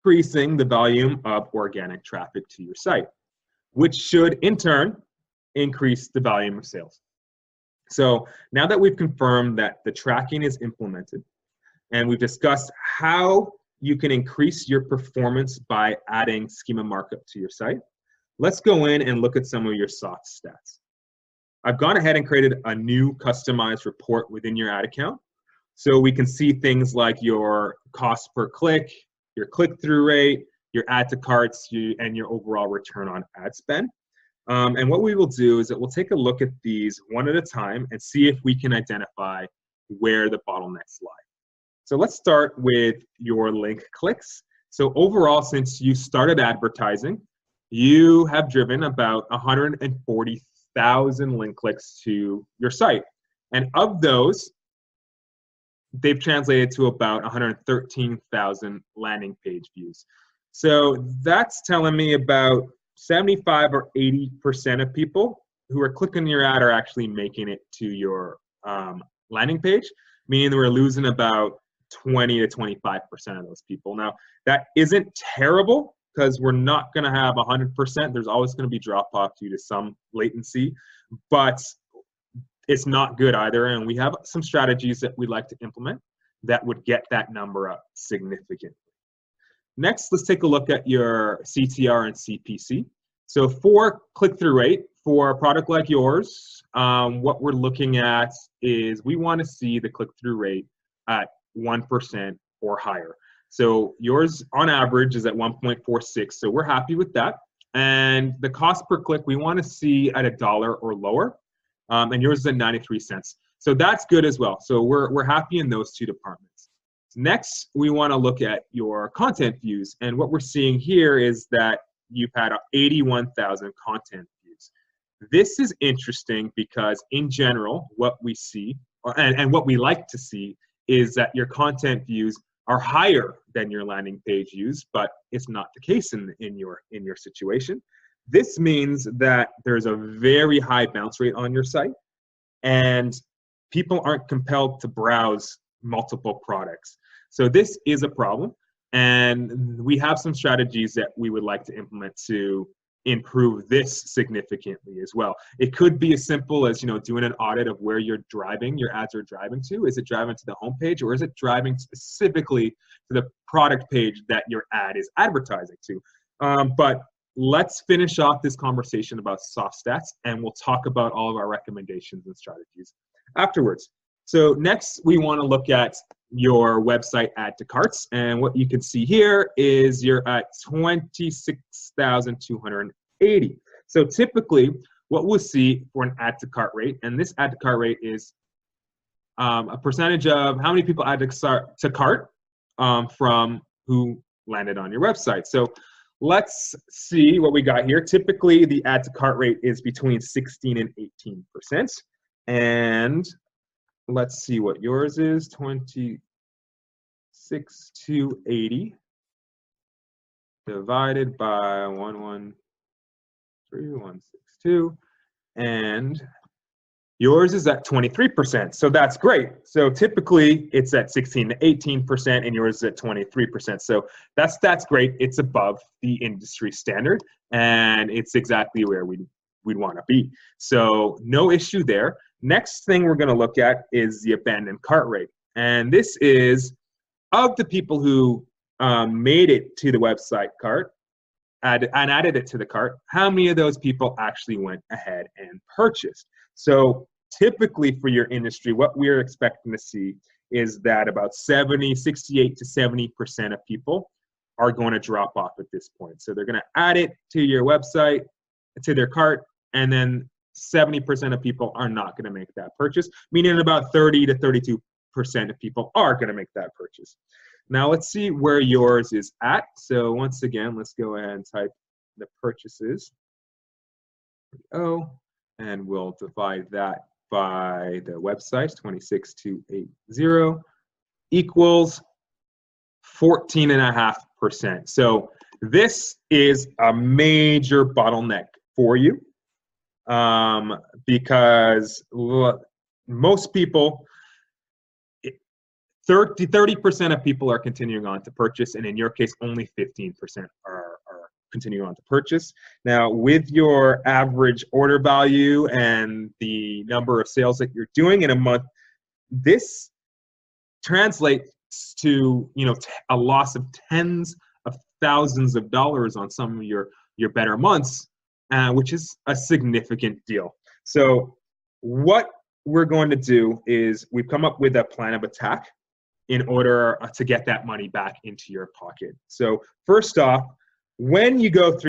increasing the volume of organic traffic to your site, which should in turn increase the volume of sales. So now that we've confirmed that the tracking is implemented and we've discussed how you can increase your performance by adding schema markup to your site, let's go in and look at some of your soft stats. I've gone ahead and created a new customized report within your ad account. So we can see things like your cost per click, your click-through rate, your add to carts, and your overall return on ad spend. And what we will do is that we'll take a look at these one at a time and see if we can identify where the bottlenecks lie. So let's start with your link clicks. So overall, since you started advertising, you have driven about 140,000 link clicks to your site. And of those, they've translated to about 113,000 landing page views. So that's telling me about 75 or 80% of people who are clicking your ad are actually making it to your landing page, meaning that we're losing about 20 to 25% of those people. Now, that isn't terrible because we're not going to have 100%. There's always going to be drop-off due to some latency, but it's not good either. And we have some strategies that we'd like to implement that would get that number up significantly. Next, let's take a look at your CTR and CPC. So for click-through rate, for a product like yours, what we're looking at is we want to see the click-through rate at 1% or higher. So yours on average is at 1.46, so we're happy with that. And the cost per click, we want to see at $1 or lower, and yours is at 93 cents. So that's good as well. So we're happy in those two departments. Next, we want to look at your content views. And what we're seeing here is that you've had 81,000 content views. This is interesting because in general, what we see, and what we like to see, is that your content views are higher than your landing page views, but it's not the case in your situation. This means that there's a very high bounce rate on your site, and people aren't compelled to browse multiple products. So this is a problem, and we have some strategies that we would like to implement to improve this significantly as well. It could be as simple as, doing an audit of where your ads are driving to. Is it driving to the homepage, or is it driving specifically to the product page that your ad is advertising to? But let's finish off this conversation about soft stats, and we'll talk about all of our recommendations and strategies afterwards. So next, we want to look at your website add to carts, and what you can see here is you're at 26,280. So typically, what we'll see for an add to cart rate, and this add to cart rate is a percentage of how many people add to cart from who landed on your website. So let's see what we got here. Typically, the add to cart rate is between 16 and 18%, and let's see what yours is, 26,280 divided by 113,162, and yours is at 23%. So that's great. So typically it's at 16 to 18%, and yours is at 23%. So that's great. It's above the industry standard, and it's exactly where we'd want to be. So no issue there. Next thing we're going to look at is the abandoned cart rate. And this is of the people who made it to the website cart and added it to the cart, how many of those people actually went ahead and purchased? So typically for your industry, what we're expecting to see is that about 68 to 70% of people are going to drop off at this point. So they're going to add it to your website, to their cart, and then 70% of people are not going to make that purchase, meaning about 30 to 32% of people are going to make that purchase. Now let's see where yours is at. So once again, let's go ahead and type the purchases. There we go. And we'll divide that by the website, 26,280 equals 14.5%. So this is a major bottleneck for you. Because most people, 30% of people are continuing on to purchase, and in your case, only 15% are continuing on to purchase. Now, with your average order value and the number of sales that you're doing in a month, this translates to a loss of tens of thousands of dollars on some of your better months, which is a significant deal. So what we're going to do is we've come up with a plan of attack in order to get that money back into your pocket. So first off, when you go through